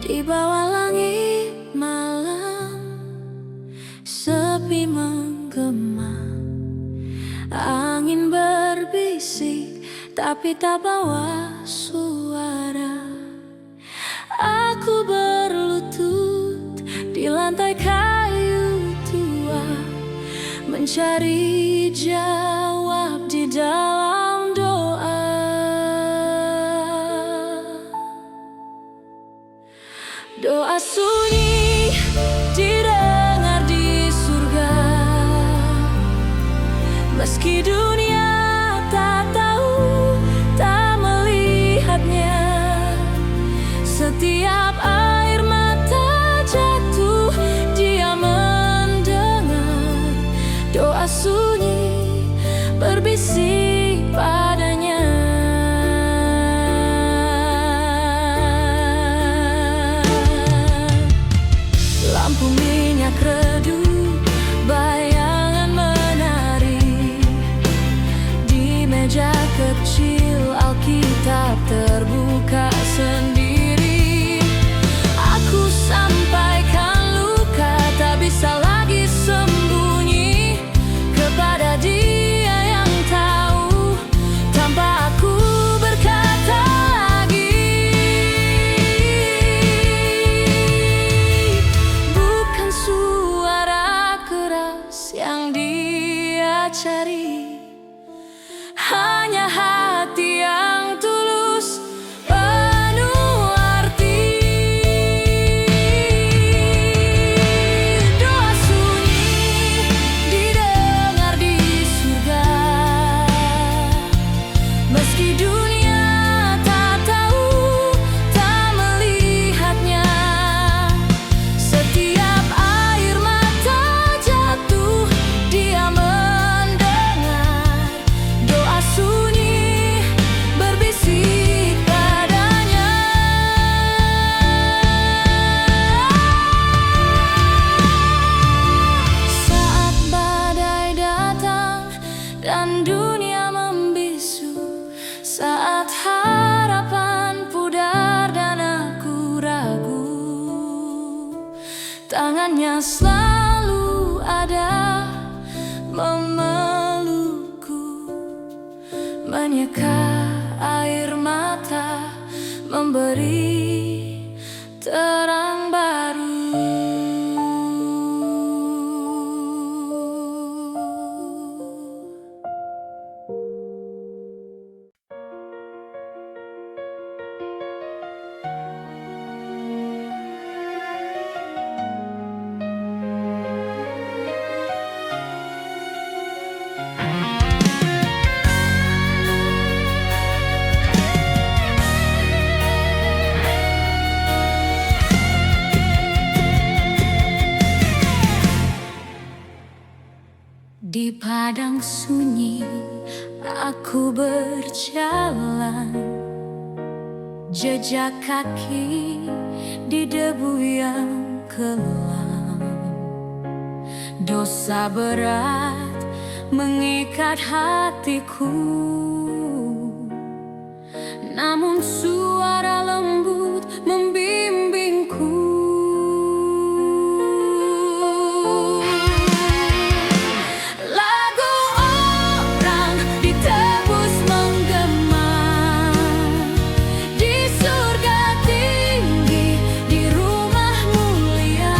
Di bawah langit malam, sepi menggema. Angin berbisik, tapi tak bawa suara. Aku berlutut di lantai kayu tua, mencari jawab di dalam doa. Doa sunyi didengar di surga, meski dunia tak tahu, tak melihatnya. Setiap air mata jatuh, dia mendengar. Doa sunyi berbisik padanya. Lampu minyak redup, bayangan menari. Di meja kecil Alkitab terbuka sendiri. Aku sampaikan luka, tak bisa lagi sembunyi kepada Dia yang tahu, tanpa aku berkata lagi. Bukan suara keras yang Dia cari, hanya hati yang tulus, penuh arti. Doa sunyi didengar di surga, meski dunia tak tahu, tak melihatnya. Setiap air mata jatuh, Dia mendengar. Doa sunyi berbisik padanya. Saat badai datang dan dunia membisu, saat harapan pudar dan aku ragu, tangannya selalu ada memelukku, menyeka air mata, memberi terang baru. Di padang sunyi aku berjalan, jejak kaki di debu yang kelam. Dosa berat mengikat hatiku, namun suara lembut membimbingku. Lagu orang ditebus menggema, di surga tinggi, di rumah mulia.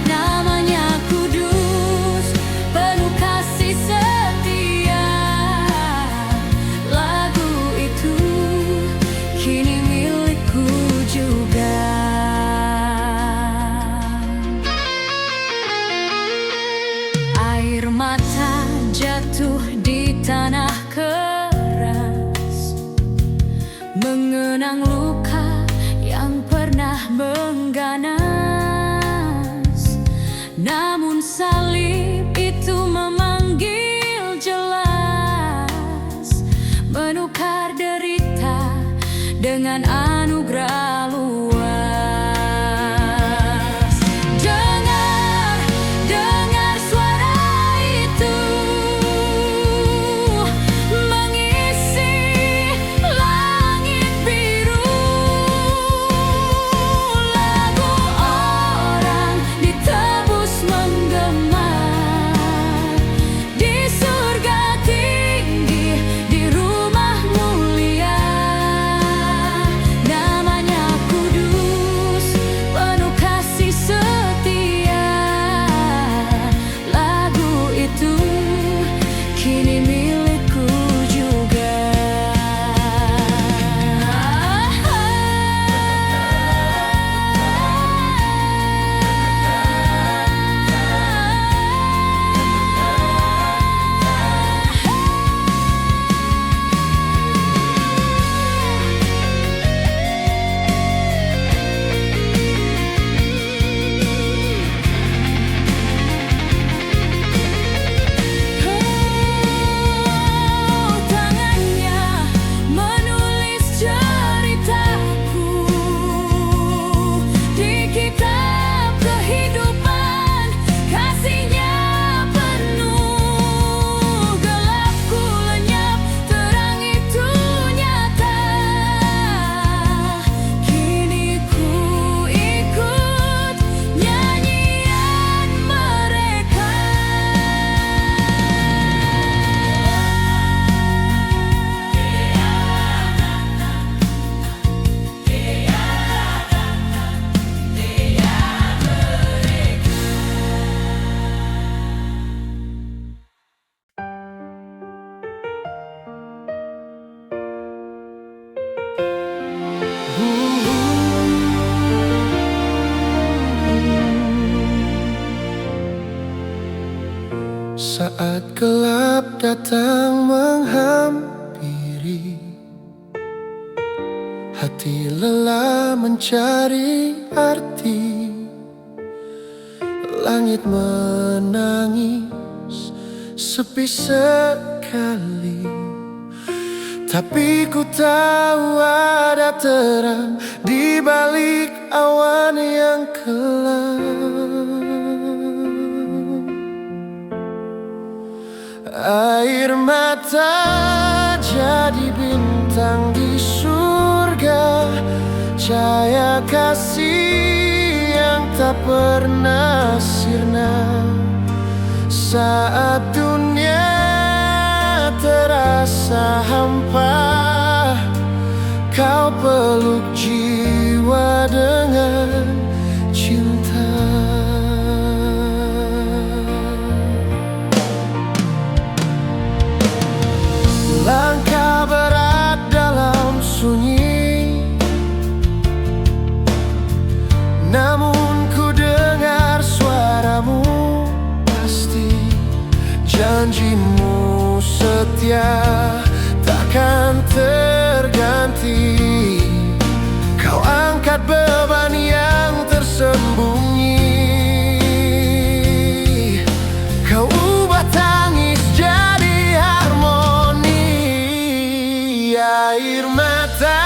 Namanya kudus, penuh kasih setia. Lagu itu kini milikku juga. Air mata jatuh di tanah keras, mengenang luka yang pernah mengganas. Namun salib itu memanggil jelas, menukar derita dengan anugerah luas. Dengar suara itu mengisi langit biru. Hati lelah mencari arti, langit menangis sepi sekali. Tapi ku tahu ada terang di balik awan yang kelam. Air mata jadi bintang di surga, cahaya kasih yang tak pernah sirna. Saat dunia terasa hampa, kau peluk jiwa dengan cinta. Langkah berat dalam sunyi, namun ku dengar suaramu pasti. Janjimu setia takkan terganti. Kau angkat beban yang tersembunyi, kau ubah tangis jadi harmoni. Air mata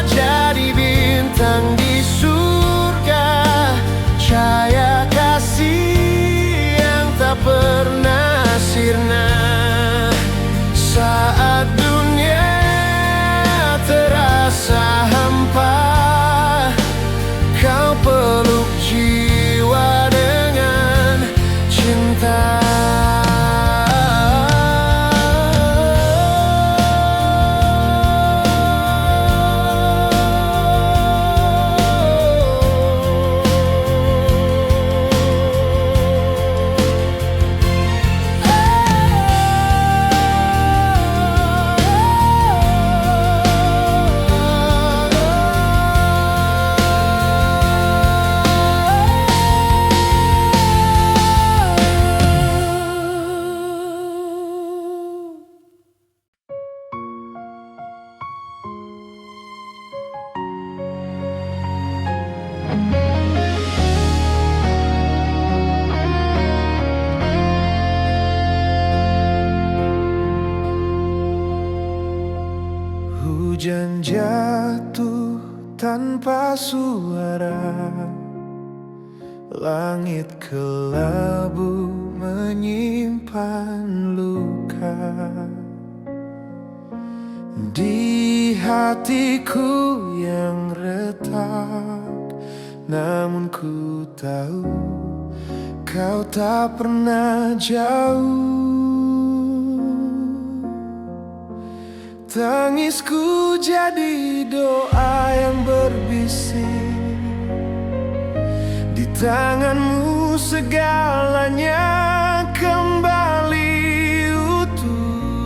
jadi bintang di surga, cahaya kasih yang tak pernah sirna. Saat dunia terasa hampa, kau peluk jiwa dengan cinta. Hujan jatuh tanpa suara, langit kelabu menyimpan luka. Di hatiku yang retak, namun ku tahu kau tak pernah jauh. Tangisku jadi doa yang berbisik, di tanganmu segalanya kembali utuh.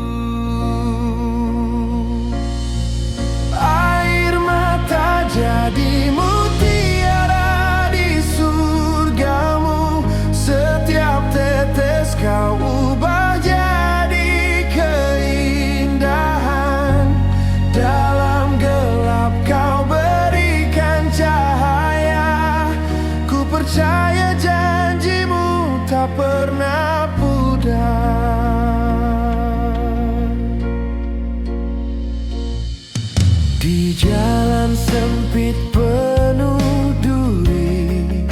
Air mata jadi mutiara di surgamu, setiap tetes kau ubah jadi keindahan. Dalam gelap kau berikan cahaya, ku percaya janjimu tak pernah pudar. Di jalan sempit penuh duri,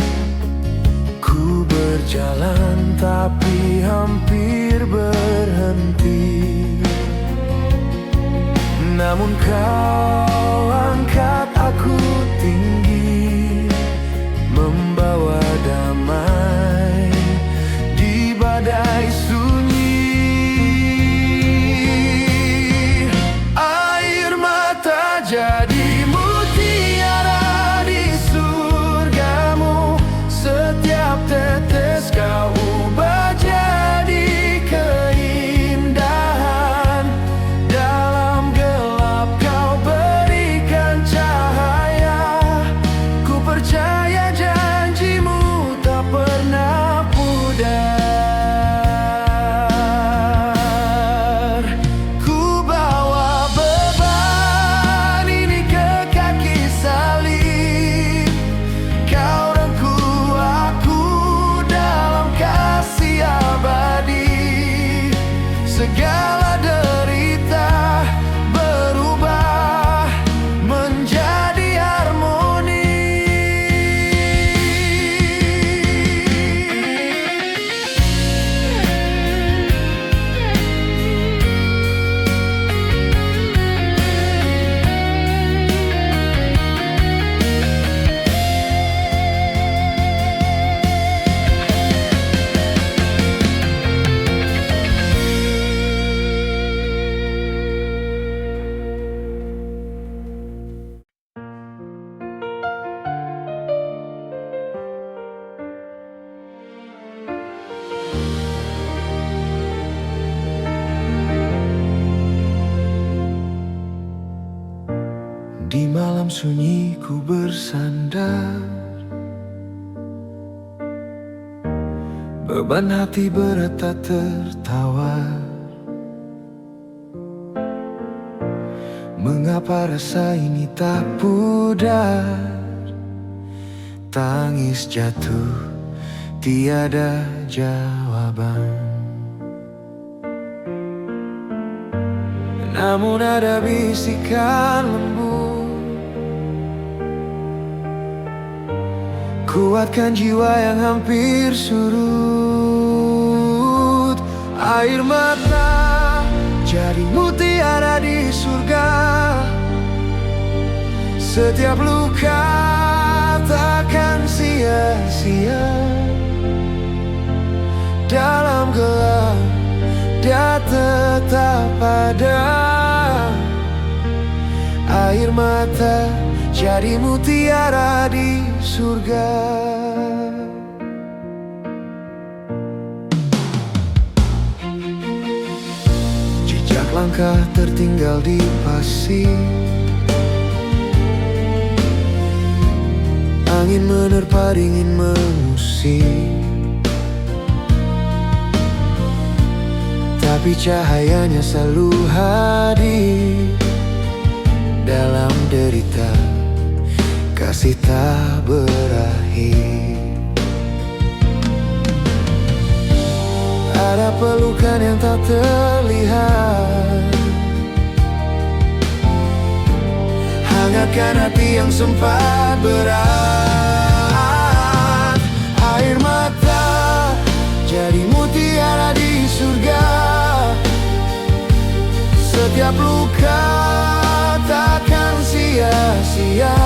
ku berjalan tapi hampir berhenti. Namun kau angkat aku tinggi, membawa damai di badai sunyi. Air mata jadi mutiara di surgamu, setiap tetes kau ubah jadi keindahan. Dalam gelap kau berikan Di malam sunyi ku bersandar, beban hati berat tak tertawar. Mengapa rasa ini tak pudar? Tangis jatuh, tiada jawaban. Namun ada bisikan lembut, kuatkan jiwa yang hampir surut. Air mata jadi mutiara di surga, setiap luka takkan sia-sia. Dalam gelap dia tetap ada. Air mata jadi mutiara di surga. Jejak langkah tertinggal di pasir, angin menerpa dingin mengusir, tapi cahayanya selalu hadir. Dalam derita, kasih tak berakhir. Ada pelukan yang tak terlihat, hangatkan hati yang sempat berat. Air mata jadi mutiara di surga, setiap luka takkan sia-sia.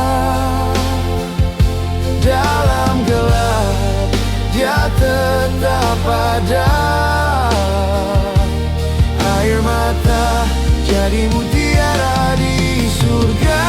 Dalam gelap dia tetap ada. Air mata jadi mutiara di surga.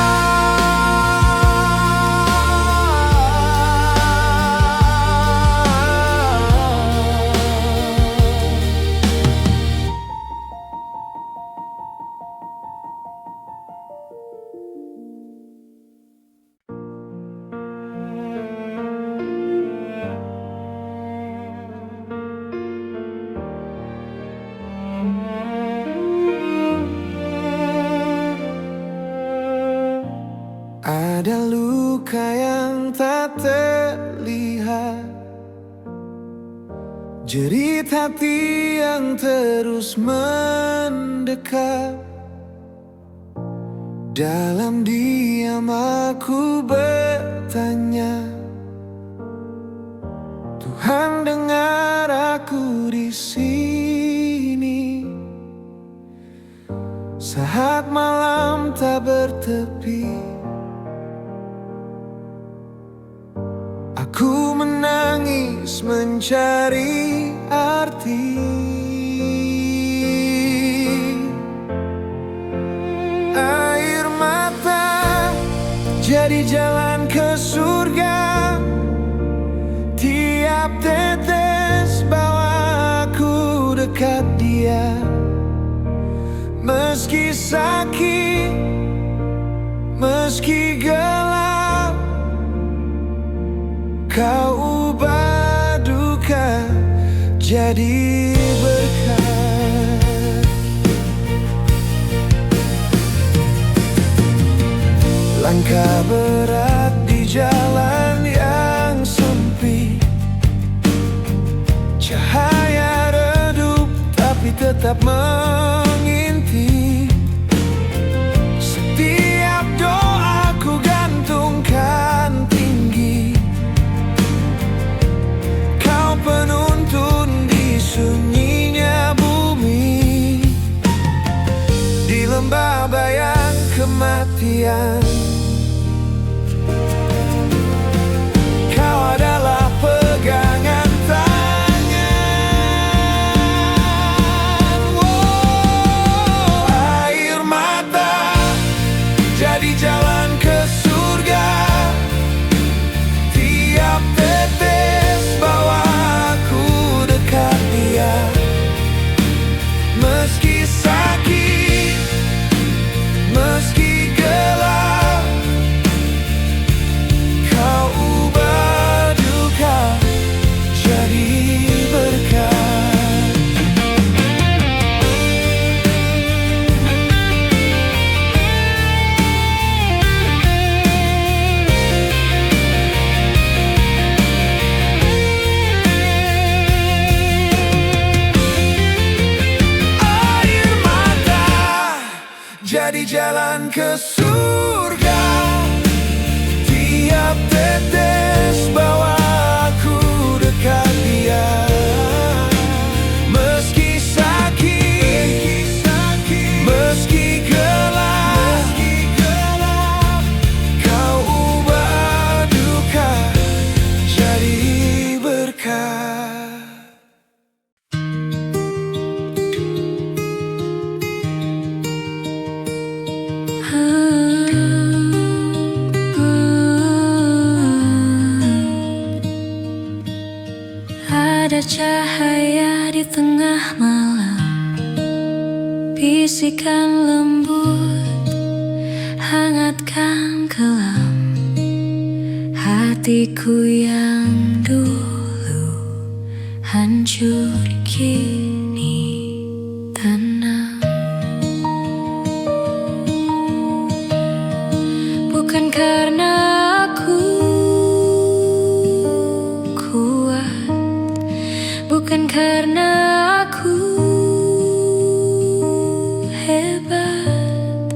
Ada luka yang tak terlihat, jerit hati yang terus mendekat. Dalam diam aku bertanya, Tuhan dengar aku di sini. Saat malam tak bertepi, aku menangis mencari arti. Air mata jadi jalan ke surga, tiap tetes bawa aku dekat dia. Meski sakit, meski gelap, kau ubah duka jadi berkat. Langkah berat di jalan yang sempit, cahaya redup tapi tetap mengintip. Setiap doaku gantungkan tinggi, penuntun di sunyinya bumi. Di lembah bayang kematian, kau adalah pegangan tangan. Oh, jalan ke surga. Tiap tetes bawa aku dekat Dia. Meski sakit, meski gelap, Kau ubah duka jadi berkah. Ada cahaya di tengah malam, bisikan lembut hangatkan kelam hatiku yang dulu hancur kini tenang. Bukan karena aku kuat, bukan karena aku hebat.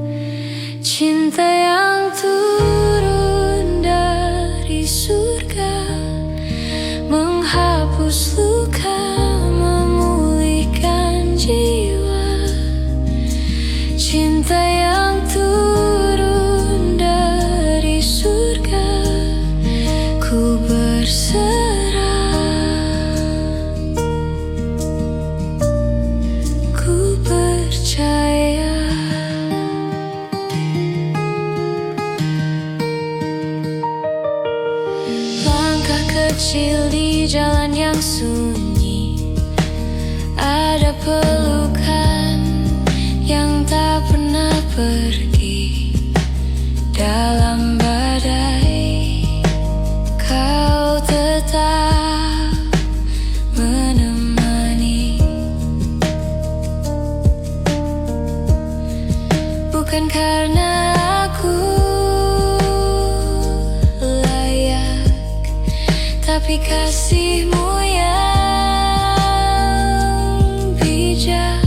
Cinta yang turun dari surga menghapus luka, memulihkan jiwa. Cinta yang turun dari surga, ku berserah, ku percaya. Langkah kecil di jalan yang sunyi, ada pelukan yang tak pernah pergi. Dalam badai kau tetap menemani. Bukan karena aku layak, tapi kasih-Mu yang bijak.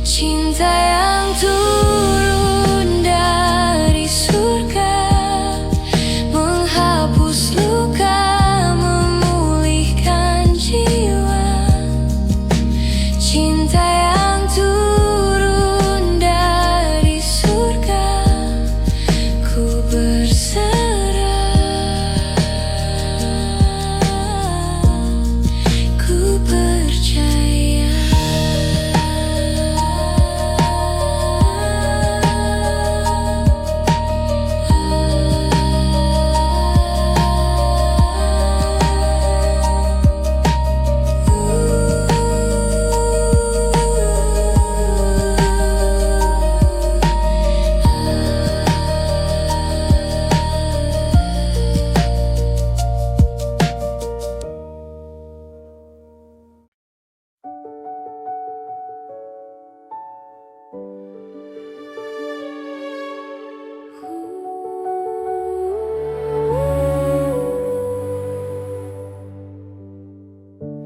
Cinta yang turun dari surga menghapus luka, memulihkan jiwa. Cinta yang turun dari surga, ku berserah, ku percaya.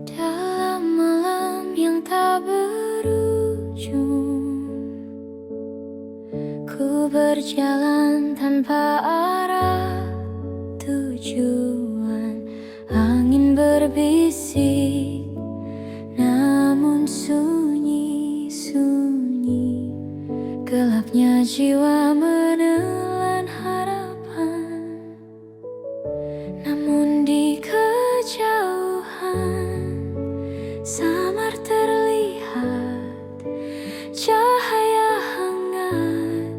Dalam malam yang tak berujung, ku berjalan tanpa arah tujuan. Angin berbisik, namun sunyi-sunyi. Gelapnya jiwa menelan harapan, namun di kejauhan samar terlihat cahaya hangat.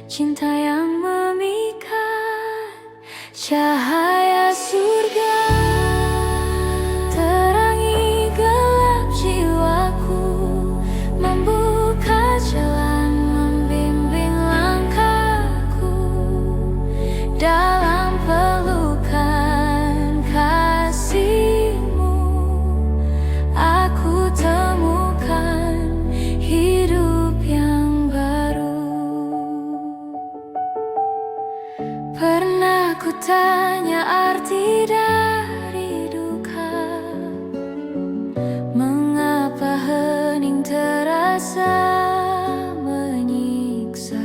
Cinta yang memikat, cahaya surga terangi gelap jiwaku, membuka jalan, membimbing langkahku. Dalam pelukan kasih-Mu, aku temukan hidup yang baru. Pernah ku tanya arti dari duka, mengapa hening terasa menyiksa.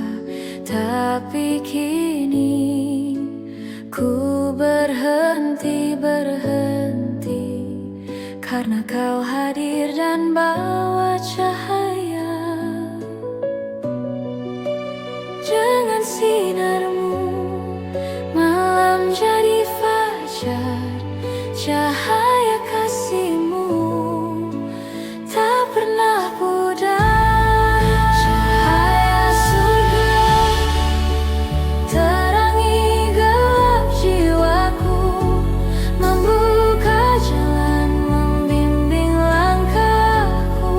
karena kau hadir dan bawa cahaya. Dengan sinarmu malam jadi fajar, cahaya kasihmu tak pernah pudar. Cahaya surga terangi gelap jiwaku, membuka jalan, membimbing langkahku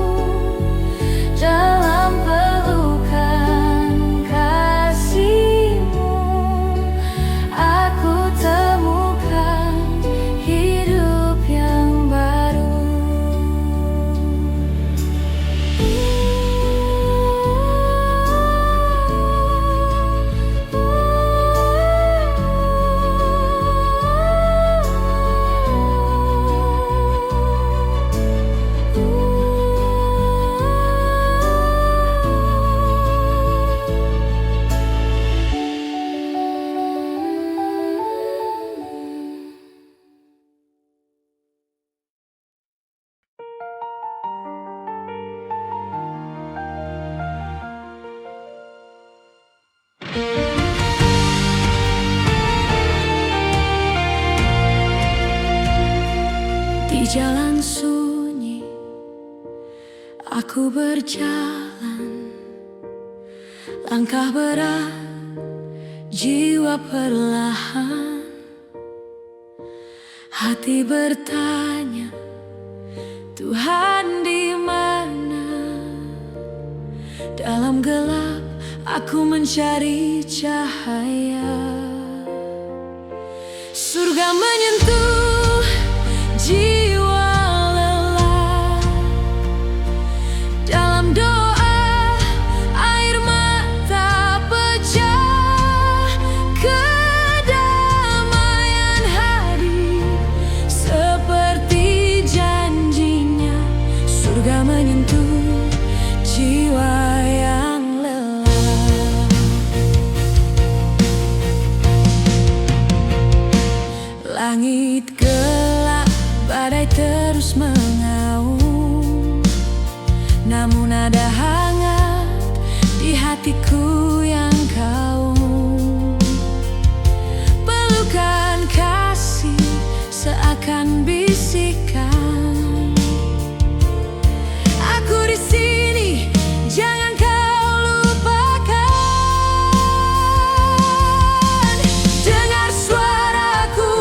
dalam pelukan kasihmu. Aku temukan hidup yang baru. Di jalan sunyi aku berjalan, langkah berat, jiwa perlahan. Hati bertanya, Tuhan di mana? Dalam gelap aku mencari cahaya. Surga menyentuh jiwa lelah. Dalam doa air mata pecah, kedamaian hadir seperti janjinya. Surga menyentuh jiwa yang lelah. Langit gelap, badai terus mengaum, namun ada hangat di hatiku yang kaum. Pelukan kasih seakan bisikan, aku di sini, jangan kau lupakan. Dengar suaraku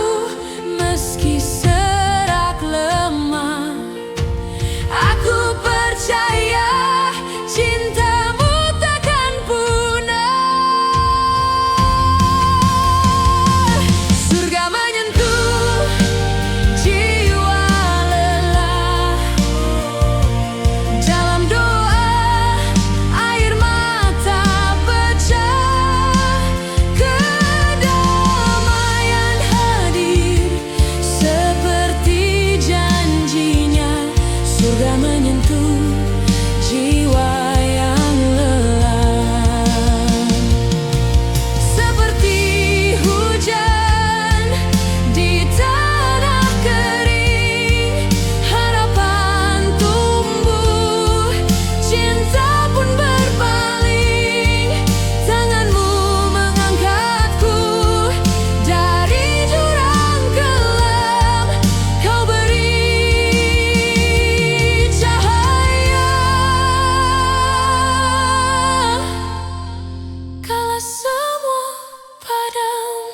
meski serak lemah, aku percaya cintamu takkan punah. Surga menyentuh jiwa lelah. Dalam doa air mata pecah, kedamaian hadir seperti janjinya. Surga menyentuh jiwa yang lelah. Seperti hujan di tanah kering, harapan tumbuh, cinta pun berpaling. Tanganmu mengangkatku dari jurang kelam, kau beri cahaya. Kala semua padam,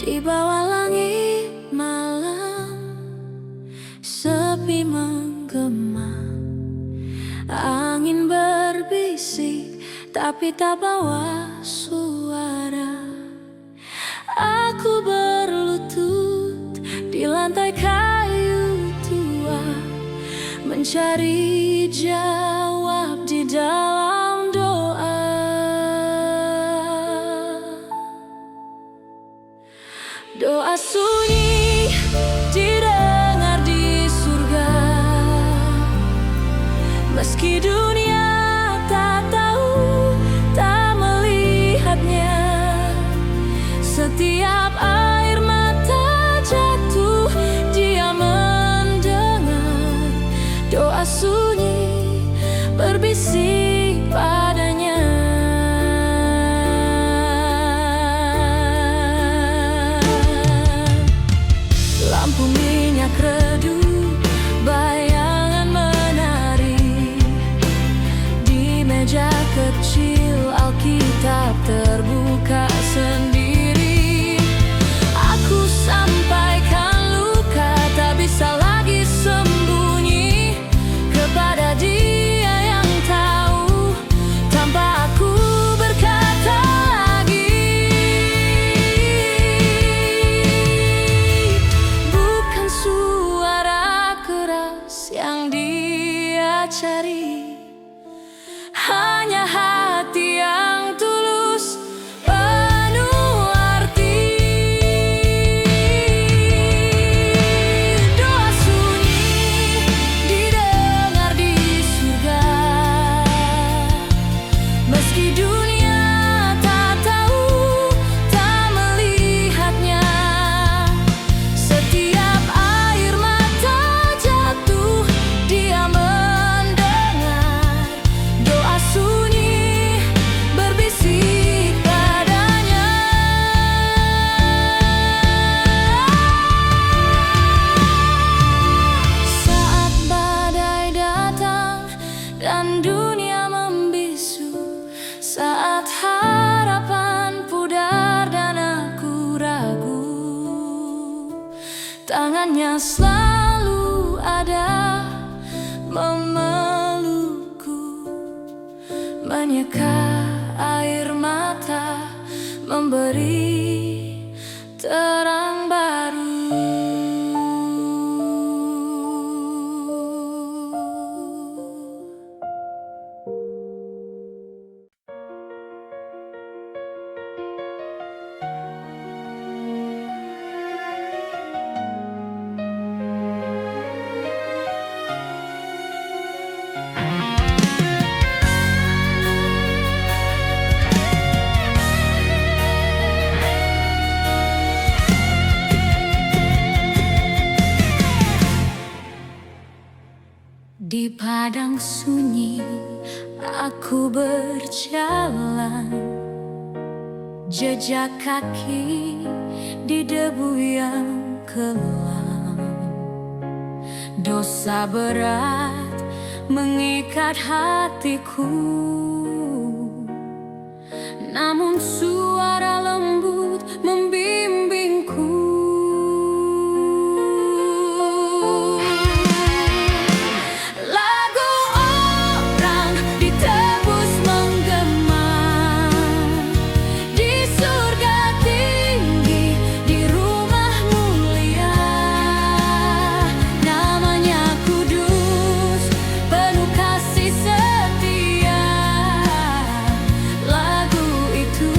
di bawah langit malam sepi menggema, angin berbisik berbisik tapi tak bawa suara. Aku berlutut di lantai kayu tua, mencari jawab di dalam doa. Doa sunyi didengar di surga, meski dunia tak tahu, tak melihatnya. Setiap air mata jatuh, dia mendengar doa sunyi berbisik padanya. Lampu minyak redup, bayangan menari di meja kecil, Alkitab terbuka sendiri. Aku sampaikan luka tak bisa lagi sembunyi kepada Dia yang tahu, tanpa aku berkata lagi. Bukan suara keras yang Dia cari, hanya hati yang tulus, penuh arti. Doa sunyi didengar di surga, meski dunia tak tahu, tak melihatnya. Setiap air mata jatuh, Dia mendengar doa sunyi berbisik padanya. Saat badai datang dan dunia membisu, saat harapan pudar dan aku ragu, tangannya selalu ada memelukku, menyeka air mata, memberi terang baru. Di padang sunyi aku berjalan, jejak kaki di debu yang kelam. Dosa berat mengikat hatiku, namun suara lembut membimbingku. Lagu orang ditebus menggema di surga tinggi, di rumah mulia. Namanya kudus, penuh kasih setia. Lagu itu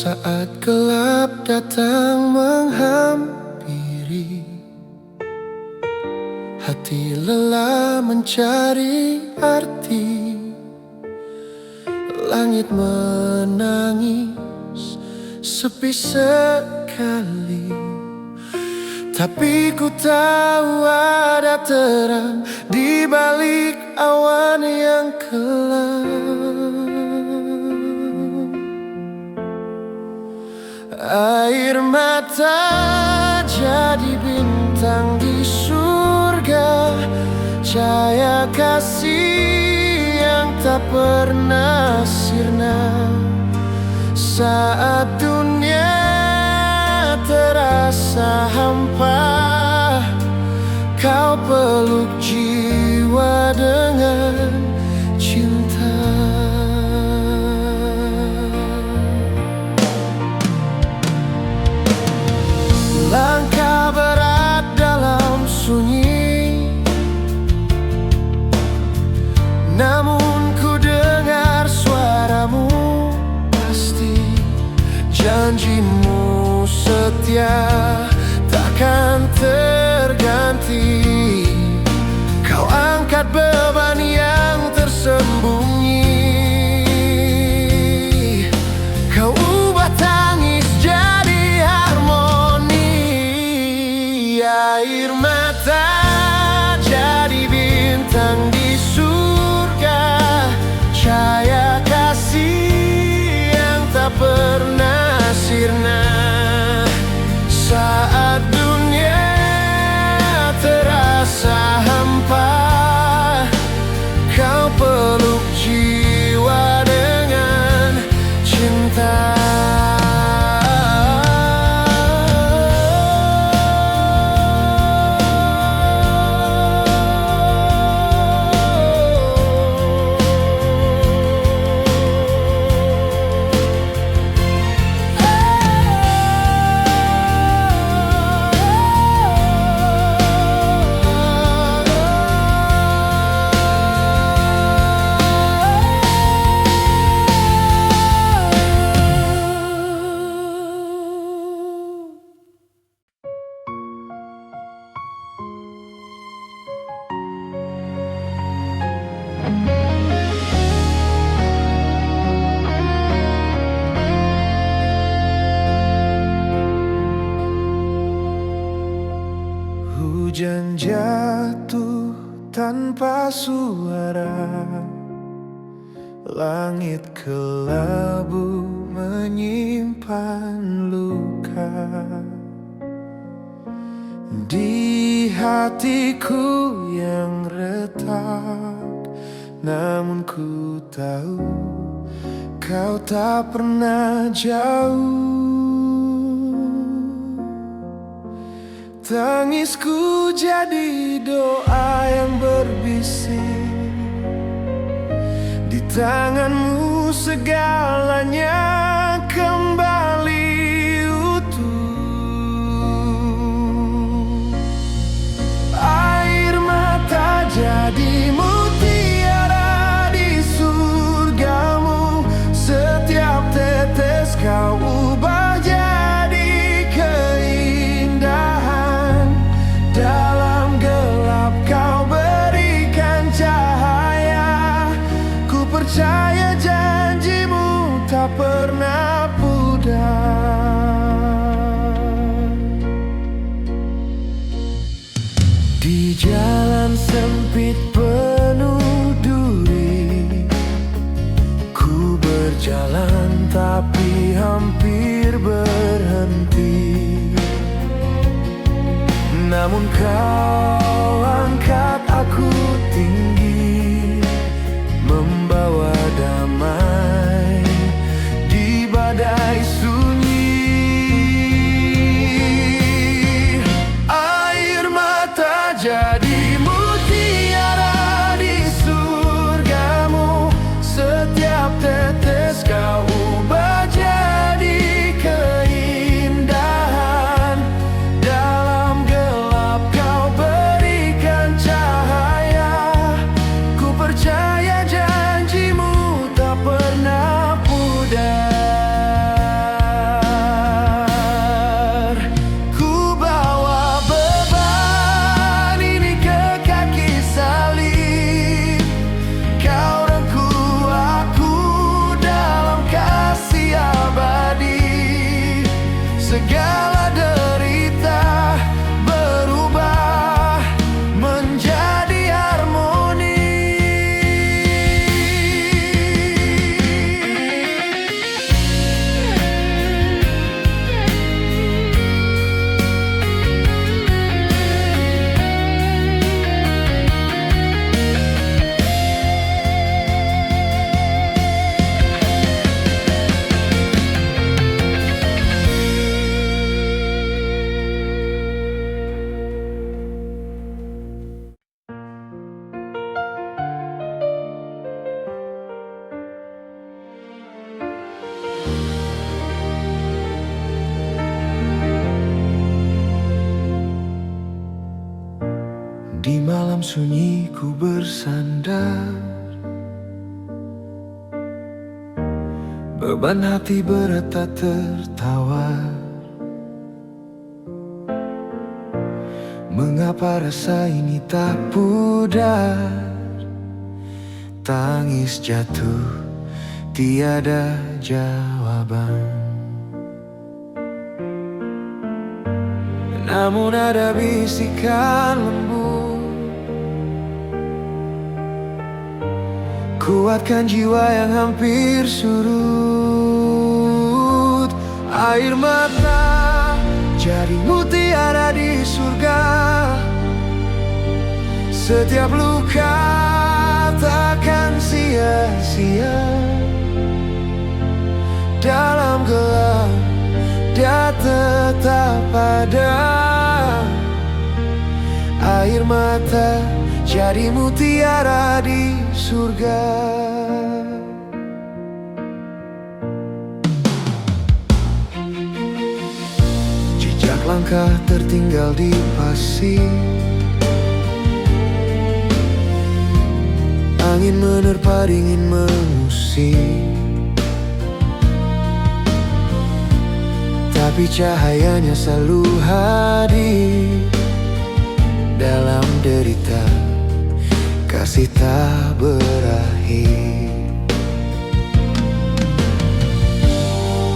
Saat gelap datang menghampiri, hati lelah mencari arti. Langit menangis, sepi sekali, tapi ku tahu ada terang di balik awan yang kelam. Air mata jadi bintang di surga, cahaya kasih yang tak pernah sirna. Saat dunia terasa hampa, kau peluk jiwa dengan cinta. Langkah berat dalam sunyi, namun ku dengar suaramu pasti. Janjimu setia takkan terganti. Kau angkat beban yang tersembunyi, kau ubah tangis jadi harmoni. Air mata jadi bintang di surga, cahaya kasih yang tak pernah sirna. Saat dunia terasa hampa, kau peluk jiwa dengan cinta. Hujan jatuh tanpa suara, langit kelabu menyimpan luka. Di hatiku yang retak, namun ku tahu kau tak pernah jauh. Tangisku jadi doa yang berbisik, di tanganmu segalanya kembali utuh. Air mata jadi mutiara di surgamu, setiap tetes kau ubah jadi keindahan. Dalam gelap kau berikan cahaya, ku percaya janjimu tak pernah pudar. Di jalan sempit penuh duri, ku berjalan tapi hampir berhenti. Namun kau angkat aku tinggi, membawa damai di badai sunyi. Air mata jadi mutiara di surgamu, setiap tetes kau ubah jadi keindahan. Dalam gelap kau berikan cahaya, sunyi ku bersandar, beban hati berat tak tertawar. Mengapa rasa ini tak pudar? Tangis jatuh, tiada jawaban. Namun ada bisikan lembut, kuatkan jiwa yang hampir surut. Air mata jadi mutiara di surga, setiap luka takkan sia-sia. Dalam gelap dia tetap ada. Air mata jadi mutiara di surga. Jejak langkah tertinggal di pasir, angin menerpa dingin mengusir, tapi cahayanya selalu hadir. Dalam derita, kasih tak berakhir.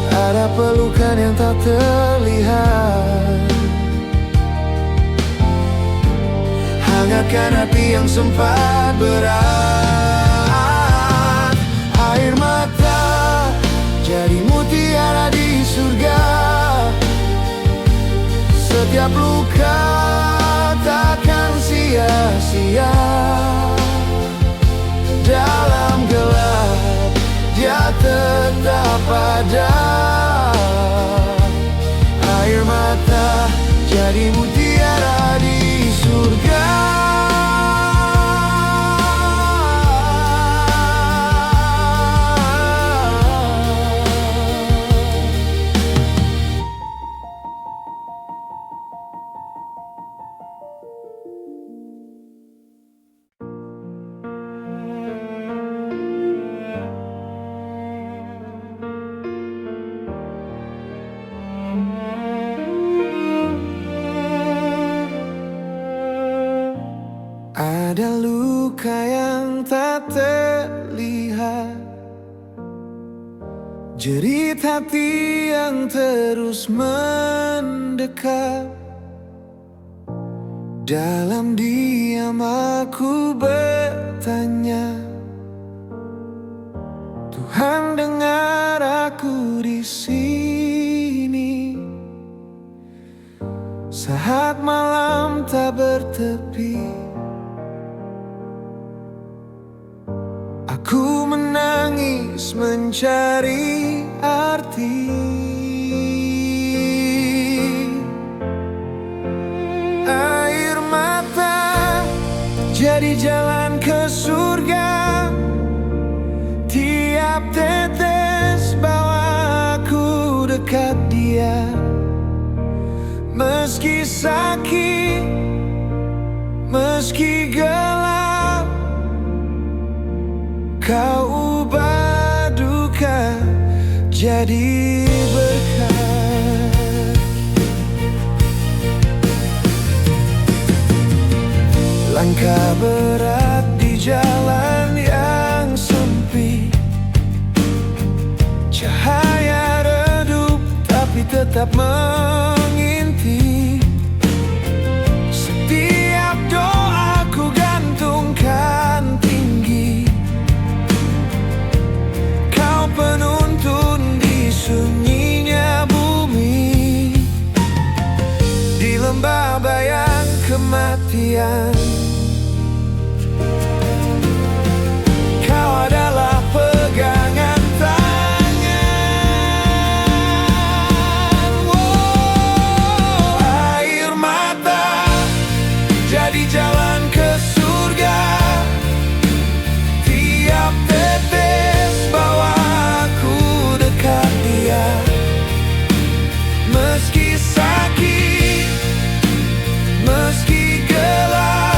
Ada pelukan yang tak terlihat, hangatkan hati yang sempat berat. Air mata jadi mutiara di surga, setiap luka takkan sia-sia. Dalam gelap dia tetap ada. Air mata jadi mutiara di surga. Ada luka yang tak terlihat, jerit hati yang terus mendekat. Dalam diam aku bertanya, Tuhan dengar aku di sini. Saat malam tak bertepi, aku menangis mencari arti. Air mata jadi jalan ke surga, tiap tetes bawa aku dekat dia. Meski sakit, meski gelap, kau ubah duka jadi berkat. Langkah berat di jalan yang sempit, cahaya redup tapi tetap mengintip. Setiap doaku gantungkan tinggi, kau penuntun di sunyinya bumi. Di lembah bayang kematian, kau adalah pegangan tangan. Oh, air mata jadi jalan ke surga, tiap tetes bawa aku dekat dia. Meski sakit, meski gelap,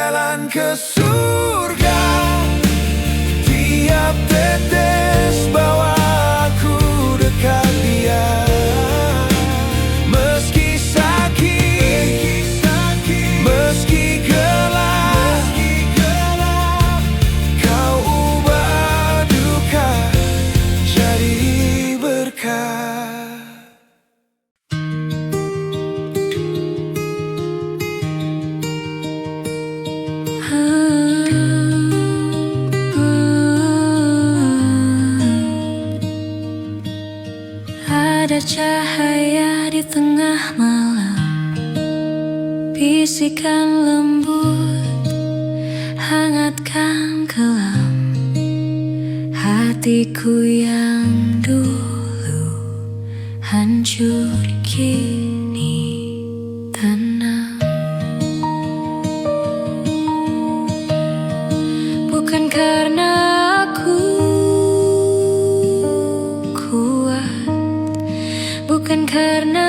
jalan ke surga. Tiap tetes bawa aku dekat Dia. Meski sakit, meski gelap, Kau ubah duka jadi berkah. Ada cahaya di tengah malam, bisikan lembut hangatkan kelam hatiku yang dulu hancur kini tenang. Bukan karena aku kuat, bukan karena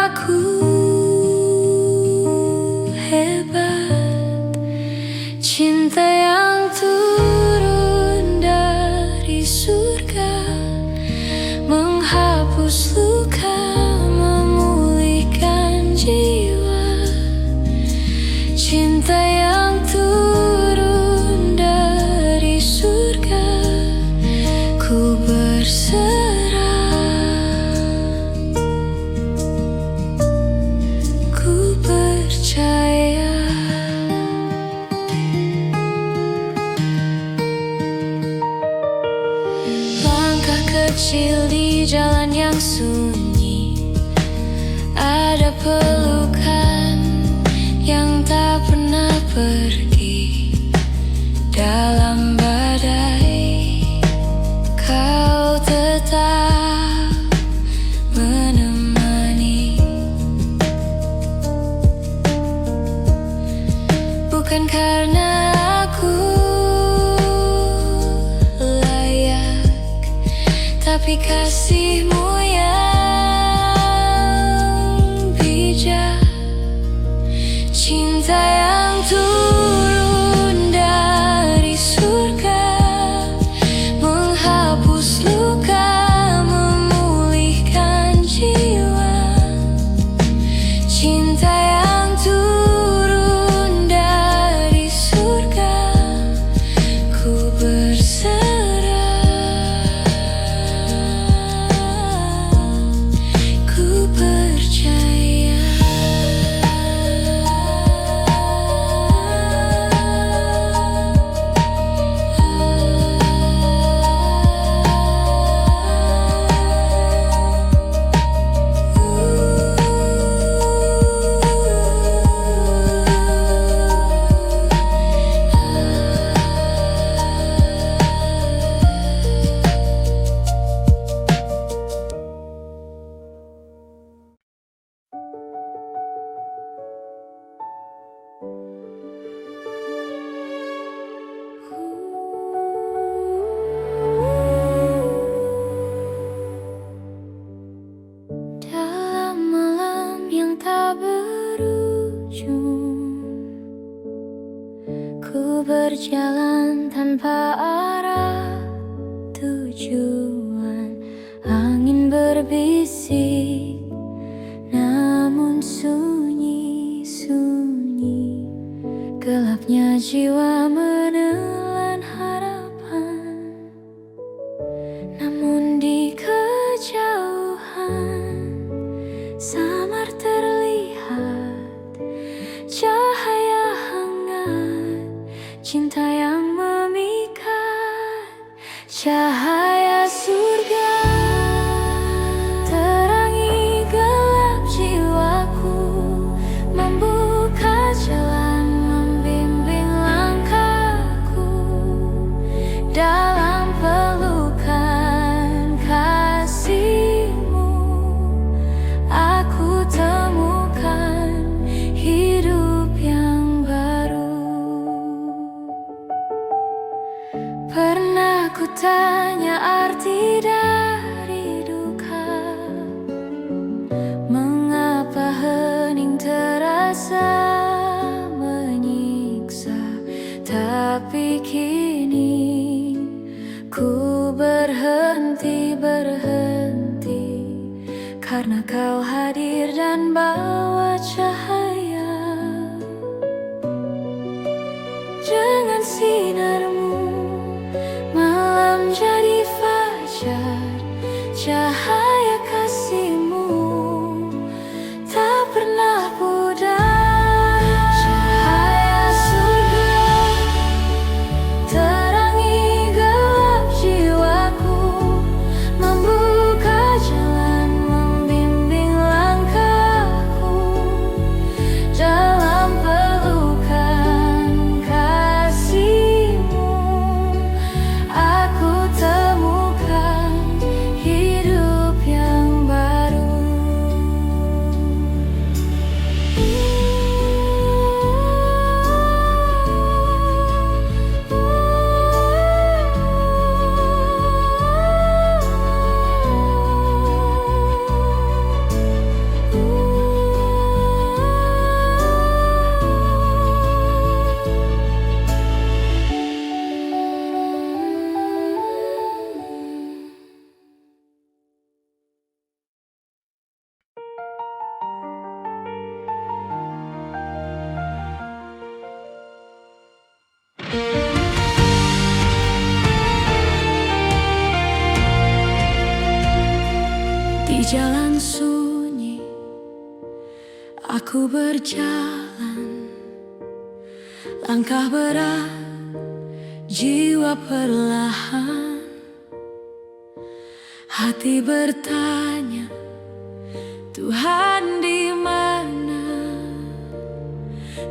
aku hebat. Cinta yang turun dari surga menghapus luka, memulihkan jiwa. Cinta yang turun dari surga, ku berserah, ku percaya. Langkah kecil di jalan yang sunyi, ada pelukan yang tak pernah pergi. Dalam badai Kau tetap menemani. Bukan karena aku layak, tapi kasih-Mu yang bijak. Cinta yang turun dari surga menghapus luka, memulihkan jiwa. Cinta yang turun dari surga, ku berserah, ku percaya. Dalam malam yang tak berujung, ku berjalan tanpa arah tujuan. Angin berbisik, namun sunyi-sunyi. Gelapnya jiwa menelan harapan, namun di kejauhan samar terlihat cahaya hangat. Cinta yang memikat, cahaya surga terangi gelap jiwaku, membuka jalan, membimbing langkahku. Dalam pelukan kasih-Mu, aku temukan hidup yang baru. Pernah ku tanya arti dari duka, mengapa hening terasa menyiksa. Tapi kini ku berhenti karena kau hadir dan bawa cahaya. Dengan sinarmu malam jadi fajar, cahaya kasihmu tak pernah pudar. Cahaya surga terangi gelap jiwaku, membuka jalan, membimbing langkahku dalam pelukan kasihmu. Aku temukan hidup yang baru. Di jalan sunyi aku berjalan, langkah berat, jiwa perlahan. Hati bertanya, Tuhan di mana?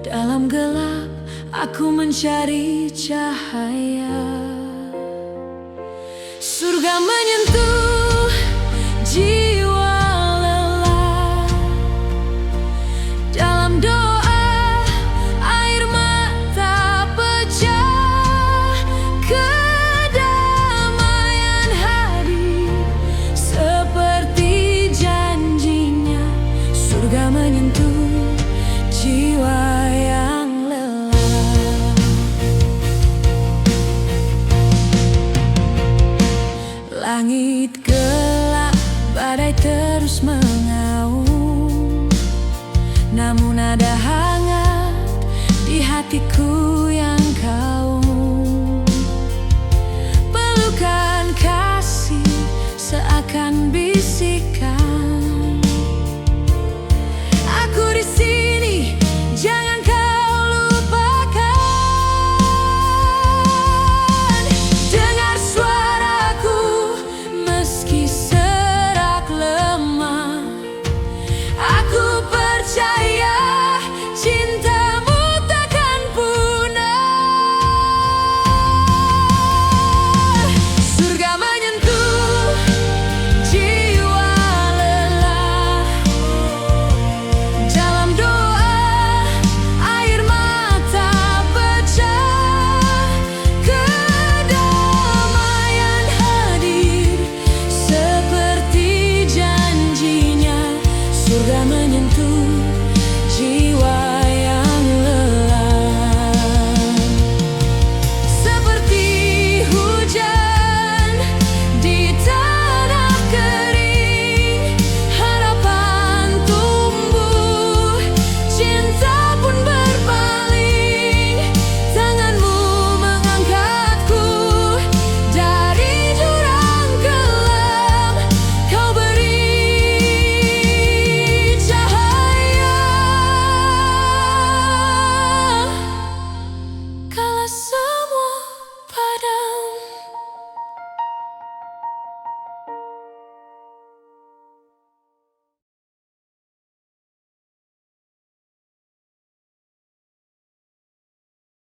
Dalam gelap aku mencari cahaya. Surga menyentuh jiwa lelah. Dalam doa air mata pecah, kedamaian hadir seperti janjinya. Surga menyentuh jiwa yang lelah. Langit gelap, badai terus mengaum, namun ada hangat di hatiku yang kaum. Pelukan kasih seakan